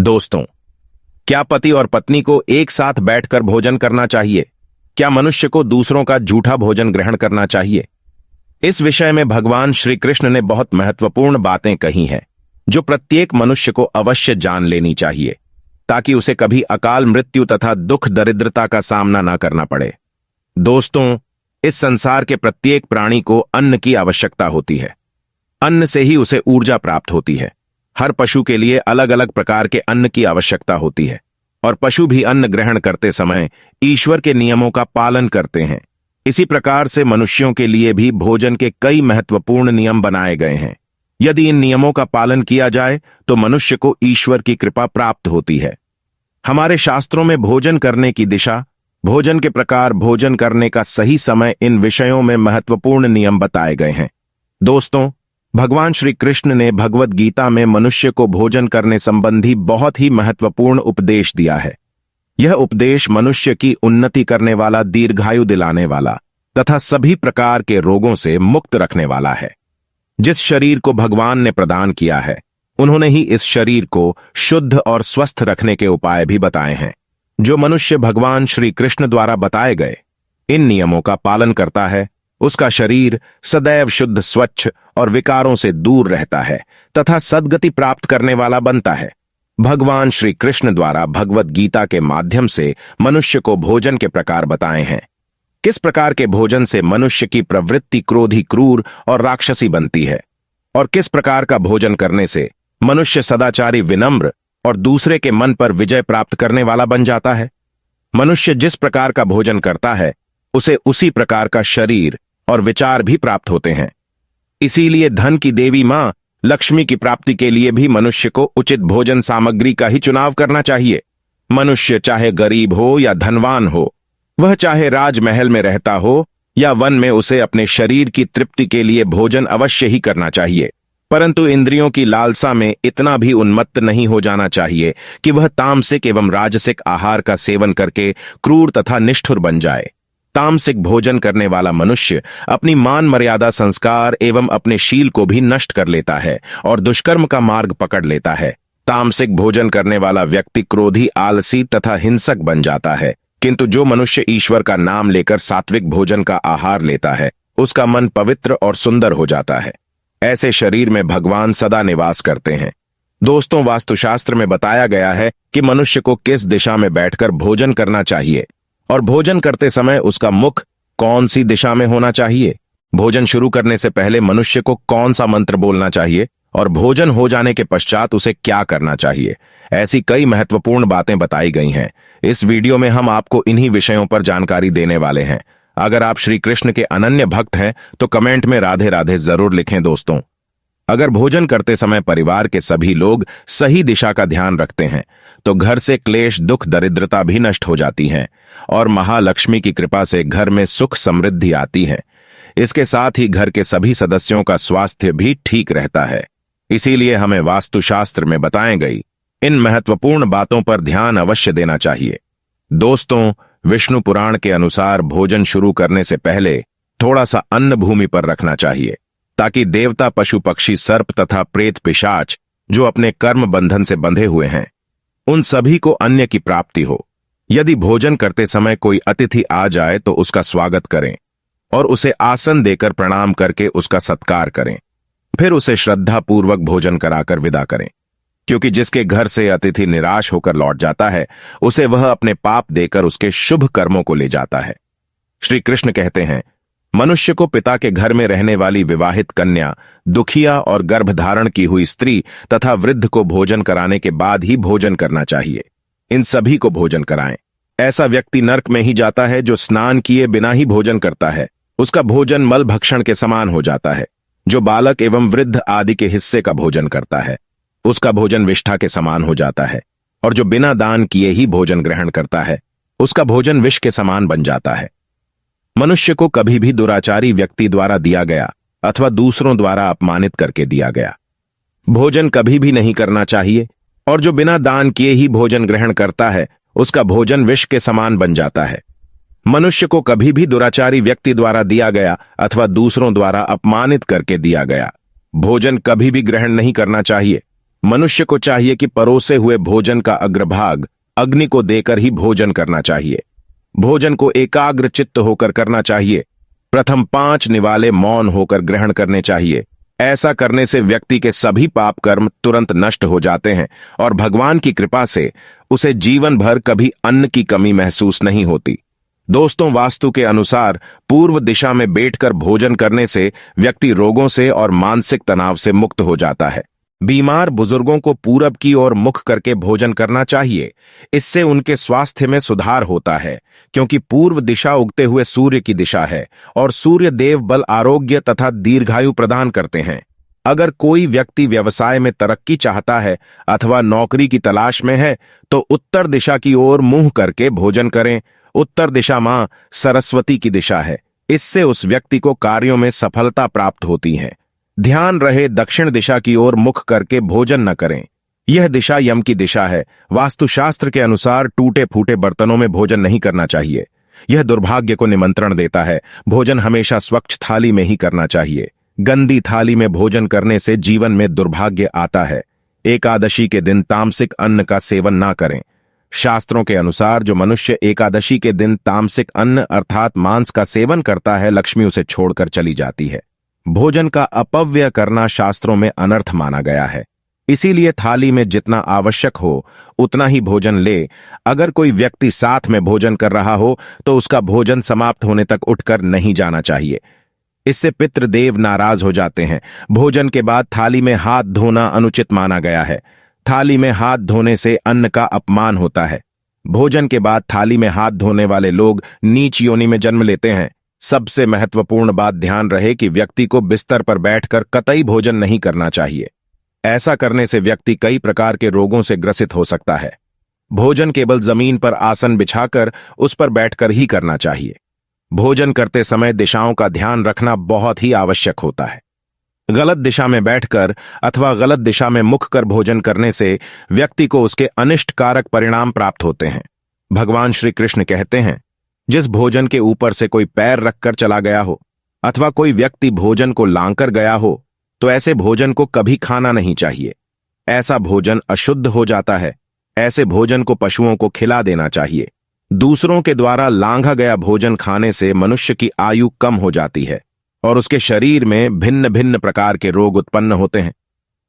दोस्तों, क्या पति और पत्नी को एक साथ बैठकर भोजन करना चाहिए? क्या मनुष्य को दूसरों का झूठा भोजन ग्रहण करना चाहिए? इस विषय में भगवान श्री कृष्ण ने बहुत महत्वपूर्ण बातें कही हैं, जो प्रत्येक मनुष्य को अवश्य जान लेनी चाहिए, ताकि उसे कभी अकाल मृत्यु तथा दुख दरिद्रता का सामना न करना पड़े। दोस्तों, इस संसार के प्रत्येक प्राणी को अन्न की आवश्यकता होती है। अन्न से ही उसे ऊर्जा प्राप्त होती है। हर पशु के लिए अलग अलग प्रकार के अन्न की आवश्यकता होती है और पशु भी अन्न ग्रहण करते समय ईश्वर के नियमों का पालन करते हैं। इसी प्रकार से मनुष्यों के लिए भी भोजन के कई महत्वपूर्ण नियम बनाए गए हैं। यदि इन नियमों का पालन किया जाए तो मनुष्य को ईश्वर की कृपा प्राप्त होती है। हमारे शास्त्रों में भोजन करने की दिशा, भोजन के प्रकार, भोजन करने का सही समय, इन विषयों में महत्वपूर्ण नियम बताए गए हैं। दोस्तों, भगवान श्री कृष्ण ने भगवद गीता में मनुष्य को भोजन करने संबंधी बहुत ही महत्वपूर्ण उपदेश दिया है। यह उपदेश मनुष्य की उन्नति करने वाला, दीर्घायु दिलाने वाला तथा सभी प्रकार के रोगों से मुक्त रखने वाला है। जिस शरीर को भगवान ने प्रदान किया है, उन्होंने ही इस शरीर को शुद्ध और स्वस्थ रखने के उपाय भी बताए हैं। जो मनुष्य भगवान श्री कृष्ण द्वारा बताए गए इन नियमों का पालन करता है, उसका शरीर सदैव शुद्ध, स्वच्छ और विकारों से दूर रहता है तथा सद्गति प्राप्त करने वाला बनता है। भगवान श्री कृष्ण द्वारा भगवद गीता के माध्यम से मनुष्य को भोजन के प्रकार बताए हैं। किस प्रकार के भोजन से मनुष्य की प्रवृत्ति क्रोधी, क्रूर और राक्षसी बनती है, और किस प्रकार का भोजन करने से मनुष्य सदाचारी, विनम्र और दूसरे के मन पर विजय प्राप्त करने वाला बन जाता है। मनुष्य जिस प्रकार का भोजन करता है, उसे उसी प्रकार का शरीर और विचार भी प्राप्त होते हैं। इसीलिए धन की देवी मां लक्ष्मी की प्राप्ति के लिए भी मनुष्य को उचित भोजन सामग्री का ही चुनाव करना चाहिए। मनुष्य चाहे गरीब हो या धनवान हो, वह चाहे राजमहल में रहता हो या वन में, उसे अपने शरीर की तृप्ति के लिए भोजन अवश्य ही करना चाहिए। परंतु इंद्रियों की लालसा में इतना भी उन्मत्त नहीं हो जाना चाहिए कि वह तामसिक एवं राजसिक आहार का सेवन करके क्रूर तथा निष्ठुर बन जाए। तामसिक भोजन करने वाला मनुष्य अपनी मान मर्यादा, संस्कार एवं अपने शील को भी नष्ट कर लेता है और दुष्कर्म का मार्ग पकड़ लेता है। तामसिक भोजन करने वाला व्यक्ति क्रोधी, आलसी तथा हिंसक बन जाता है। किंतु जो मनुष्य ईश्वर का नाम लेकर सात्विक भोजन का आहार लेता है, उसका मन पवित्र और सुंदर हो जाता है। ऐसे शरीर में भगवान सदा निवास करते हैं। दोस्तों, वास्तुशास्त्र में बताया गया है कि मनुष्य को किस दिशा में बैठकर भोजन करना चाहिए और भोजन करते समय उसका मुख कौन सी दिशा में होना चाहिए। भोजन शुरू करने से पहले मनुष्य को कौन सा मंत्र बोलना चाहिए और भोजन हो जाने के पश्चात उसे क्या करना चाहिए। ऐसी कई महत्वपूर्ण बातें बताई गई हैं। इस वीडियो में हम आपको इन्हीं विषयों पर जानकारी देने वाले हैं। अगर आप श्री कृष्ण के अनन्य भक्त हैं तो कमेंट में राधे राधे जरूर लिखें। दोस्तों, अगर भोजन करते समय परिवार के सभी लोग सही दिशा का ध्यान रखते हैं तो घर से क्लेश, दुख, दरिद्रता भी नष्ट हो जाती हैं और महालक्ष्मी की कृपा से घर में सुख समृद्धि आती है। इसके साथ ही घर के सभी सदस्यों का स्वास्थ्य भी ठीक रहता है। इसीलिए हमें वास्तुशास्त्र में बताई गई इन महत्वपूर्ण बातों पर ध्यान अवश्य देना चाहिए। दोस्तों, विष्णु पुराण के अनुसार भोजन शुरू करने से पहले थोड़ा सा अन्न भूमि पर रखना चाहिए, ताकि देवता, पशु पक्षी, सर्प तथा प्रेत पिशाच जो अपने कर्म बंधन से बंधे हुए हैं, उन सभी को अन्न की प्राप्ति हो। यदि भोजन करते समय कोई अतिथि आ जाए तो उसका स्वागत करें और उसे आसन देकर प्रणाम करके उसका सत्कार करें। फिर उसे श्रद्धापूर्वक भोजन कराकर विदा करें, क्योंकि जिसके घर से अतिथि निराश होकर लौट जाता है, उसे वह अपने पाप देकर उसके शुभ कर्मों को ले जाता है। श्री कृष्ण कहते हैं, मनुष्य को पिता के घर में रहने वाली विवाहित कन्या, दुखिया और गर्भधारण की हुई स्त्री तथा वृद्ध को भोजन कराने के बाद ही भोजन करना चाहिए। इन सभी को भोजन कराएं। ऐसा व्यक्ति नरक में ही जाता है जो स्नान किए बिना ही भोजन करता है। उसका भोजन मल भक्षण के समान हो जाता है। जो बालक एवं वृद्ध आदि के हिस्से का भोजन करता है, उसका भोजन विष्ठा के समान हो जाता है। और जो बिना दान किए ही भोजन ग्रहण करता है, उसका भोजन विष के समान बन जाता है। मनुष्य को कभी भी दुराचारी व्यक्ति द्वारा दिया गया अथवा दूसरों द्वारा अपमानित करके दिया गया भोजन कभी भी नहीं करना चाहिए। और जो बिना दान किए ही भोजन ग्रहण करता है, उसका भोजन विष के समान बन जाता है। मनुष्य को कभी भी दुराचारी व्यक्ति द्वारा दिया गया अथवा दूसरों द्वारा अपमानित करके दिया गया भोजन कभी भी ग्रहण नहीं करना चाहिए। मनुष्य को चाहिए कि परोसे हुए भोजन का अग्रभाग अग्नि को देकर ही भोजन करना चाहिए। भोजन को एकाग्र चित्त होकर करना चाहिए। प्रथम 5 निवाले मौन होकर ग्रहण करने चाहिए। ऐसा करने से व्यक्ति के सभी पाप कर्म तुरंत नष्ट हो जाते हैं और भगवान की कृपा से उसे जीवन भर कभी अन्न की कमी महसूस नहीं होती। दोस्तों, वास्तु के अनुसार पूर्व दिशा में बैठकर भोजन करने से व्यक्ति रोगों से और मानसिक तनाव से मुक्त हो जाता है। बीमार बुजुर्गों को पूरब की ओर मुख करके भोजन करना चाहिए। इससे उनके स्वास्थ्य में सुधार होता है, क्योंकि पूर्व दिशा उगते हुए सूर्य की दिशा है और सूर्य देव बल, आरोग्य तथा दीर्घायु प्रदान करते हैं। अगर कोई व्यक्ति व्यवसाय में तरक्की चाहता है अथवा नौकरी की तलाश में है तो उत्तर दिशा की ओर मुंह करके भोजन करें। उत्तर दिशा मां सरस्वती की दिशा है। इससे उस व्यक्ति को कार्यों में सफलता प्राप्त होती है। ध्यान रहे, दक्षिण दिशा की ओर मुख करके भोजन न करें। यह दिशा यम की दिशा है। वास्तुशास्त्र के अनुसार टूटे फूटे बर्तनों में भोजन नहीं करना चाहिए। यह दुर्भाग्य को निमंत्रण देता है। भोजन हमेशा स्वच्छ थाली में ही करना चाहिए। गंदी थाली में भोजन करने से जीवन में दुर्भाग्य आता है। एकादशी के दिन तामसिक अन्न का सेवन ना करें। शास्त्रों के अनुसार जो मनुष्य एकादशी के दिन तामसिक अन्न अर्थात मांस का सेवन करता है, लक्ष्मी उसे छोड़कर चली जाती है। भोजन का अपव्यय करना शास्त्रों में अनर्थ माना गया है। इसीलिए थाली में जितना आवश्यक हो उतना ही भोजन ले। अगर कोई व्यक्ति साथ में भोजन कर रहा हो तो उसका भोजन समाप्त होने तक उठकर नहीं जाना चाहिए। इससे पितृदेव नाराज हो जाते हैं। भोजन के बाद थाली में हाथ धोना अनुचित माना गया है। थाली में हाथ धोने से अन्न का अपमान होता है। भोजन के बाद थाली में हाथ धोने वाले लोग नीच योनि में जन्म लेते हैं। सबसे महत्वपूर्ण बात ध्यान रहे कि व्यक्ति को बिस्तर पर बैठकर कतई भोजन नहीं करना चाहिए। ऐसा करने से व्यक्ति कई प्रकार के रोगों से ग्रसित हो सकता है। भोजन केवल जमीन पर आसन बिछाकर उस पर बैठकर ही करना चाहिए। भोजन करते समय दिशाओं का ध्यान रखना बहुत ही आवश्यक होता है। गलत दिशा में बैठकर अथवा गलत दिशा में मुख कर भोजन करने से व्यक्ति को उसके अनिष्टकारक परिणाम प्राप्त होते हैं। भगवान श्री कृष्ण कहते हैं, जिस भोजन के ऊपर से कोई पैर रखकर चला गया हो अथवा कोई व्यक्ति भोजन को लांकर गया हो तो ऐसे भोजन को कभी खाना नहीं चाहिए। ऐसा भोजन अशुद्ध हो जाता है। ऐसे भोजन को पशुओं को खिला देना चाहिए। दूसरों के द्वारा लांघा गया भोजन खाने से मनुष्य की आयु कम हो जाती है और उसके शरीर में भिन्न भिन्न प्रकार के रोग उत्पन्न होते हैं।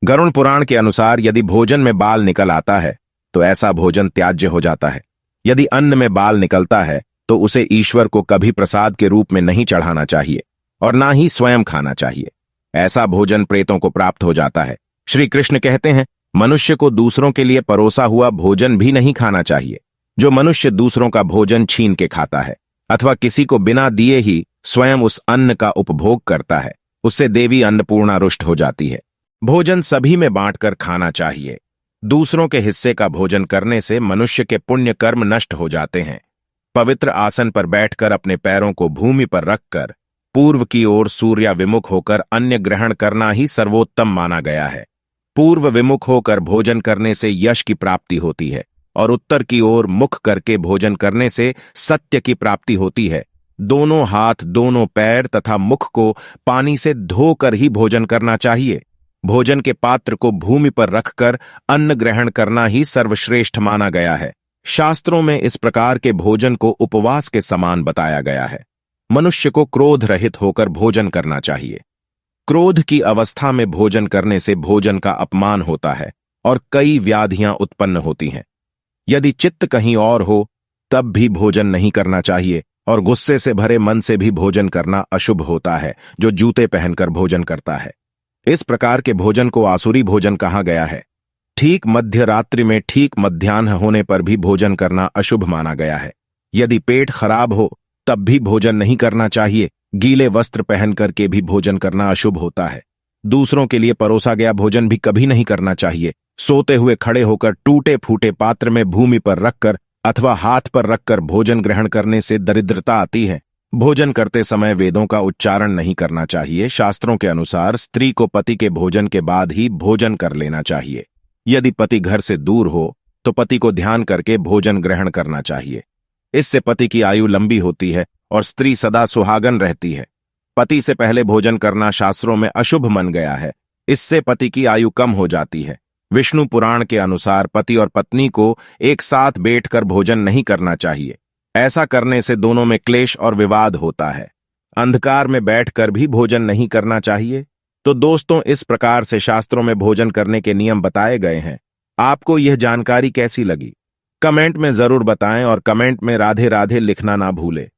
गरुड़ पुराण के अनुसार यदि भोजन में बाल निकल आता है तो ऐसा भोजन त्याज्य हो जाता है। यदि अन्न में बाल निकलता है तो उसे ईश्वर को कभी प्रसाद के रूप में नहीं चढ़ाना चाहिए और ना ही स्वयं खाना चाहिए। ऐसा भोजन प्रेतों को प्राप्त हो जाता है। श्री कृष्ण कहते हैं, मनुष्य को दूसरों के लिए परोसा हुआ भोजन भी नहीं खाना चाहिए। जो मनुष्य दूसरों का भोजन छीन के खाता है अथवा किसी को बिना दिए ही स्वयं उस अन्न का उपभोग करता है, उससे देवी अन्नपूर्णा रुष्ट हो जाती है। भोजन सभी में बांटकर खाना चाहिए। दूसरों के हिस्से का भोजन करने से मनुष्य के पुण्य कर्म नष्ट हो जाते हैं। पवित्र आसन पर बैठकर अपने पैरों को भूमि पर रखकर पूर्व की ओर सूर्याभिमुख होकर अन्न ग्रहण करना ही सर्वोत्तम माना गया है। पूर्व विमुख होकर भोजन करने से यश की प्राप्ति होती है और उत्तर की ओर मुख करके भोजन करने से सत्य की प्राप्ति होती है। दोनों हाथ, दोनों पैर तथा मुख को पानी से धोकर ही भोजन करना चाहिए। भोजन के पात्र को भूमि पर रखकर अन्न ग्रहण करना ही सर्वश्रेष्ठ माना गया है। शास्त्रों में इस प्रकार के भोजन को उपवास के समान बताया गया है। मनुष्य को क्रोध रहित होकर भोजन करना चाहिए। क्रोध की अवस्था में भोजन करने से भोजन का अपमान होता है और कई व्याधियां उत्पन्न होती हैं। यदि चित्त कहीं और हो तब भी भोजन नहीं करना चाहिए और गुस्से से भरे मन से भी भोजन करना अशुभ होता है, जो जूते पहनकर भोजन करता है। इस प्रकार के भोजन को आसुरी भोजन कहा गया है। ठीक मध्य रात्रि में ठीक मध्याह्न होने पर भी भोजन करना अशुभ माना गया है। यदि पेट खराब हो तब भी भोजन नहीं करना चाहिए। गीले वस्त्र पहन करके भी भोजन करना अशुभ होता है। दूसरों के लिए परोसा गया भोजन भी कभी नहीं करना चाहिए। सोते हुए खड़े होकर टूटे फूटे पात्र में भूमि पर रखकर अथवा हाथ पर रखकर भोजन ग्रहण करने से दरिद्रता आती है। भोजन करते समय वेदों का उच्चारण नहीं करना चाहिए। शास्त्रों के अनुसार स्त्री को पति के भोजन के बाद ही भोजन कर लेना चाहिए। यदि पति घर से दूर हो तो पति को ध्यान करके भोजन ग्रहण करना चाहिए। इससे पति की आयु लंबी होती है और स्त्री सदा सुहागन रहती है। पति से पहले भोजन करना शास्त्रों में अशुभ मन गया है। इससे पति की आयु कम हो जाती है। विष्णु पुराण के अनुसार पति और पत्नी को एक साथ बैठकर भोजन नहीं करना चाहिए। ऐसा करने से दोनों में क्लेश और विवाद होता है। अंधकार में बैठकर भी भोजन नहीं करना चाहिए। तो दोस्तों, इस प्रकार से शास्त्रों में भोजन करने के नियम बताए गए हैं। आपको यह जानकारी कैसी लगी? कमेंट में जरूर बताएं और कमेंट में राधे राधे लिखना ना भूलें।